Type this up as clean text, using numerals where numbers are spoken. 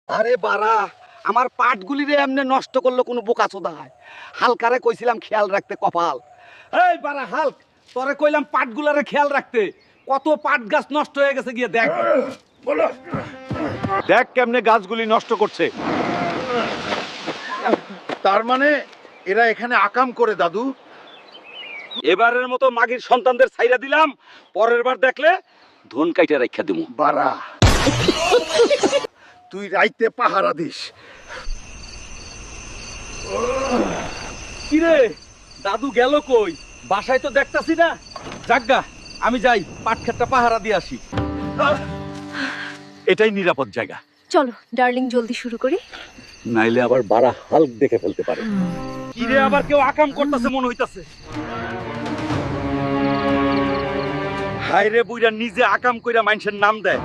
আরে বাড়া, আমার পাটগুলি রে এমনি নষ্ট করলো কোনো বোকাচোদা হয়। হালকারে কইছিলাম খেয়াল রাখতে কপাল। এই বাড়া হালক, তোরে কইলাম পাটগুলারে খেয়াল রাখতে, কত পাট গাছ নষ্ট হয়ে গেছে গিয়ে দেখ। দেখ কেমনে গাছগুলি নষ্ট করছে। তার মানে এরা এখানে আকাম করে দাদু? এবারের মতো মাগির সন্তানদের ছাইরা দিলাম, পরের বার দেখলে ধন কাইটা রাখা দিমু। বাড়া, তুই রাইতে পাহারা দিস। কিরে দাদু গেল কই? বাসায় তো দেখতাছি না। যাজ্ঞা, আমি যাই পাট ক্ষেতটা পাহারা দিয়ে আসি। এটাই নিরাপদ জায়গা। চলো ডার্লিং, জলদি শুরু করি। নাইলে আবার বাড়া হাল্ক দেখে ফেলতে পারে। কিরে আবার কেউ আকাম করতেছে মনে হইতাছে। হায়রে বুইরা নিজে আকাম কইরা মানুষের নাম দেয়।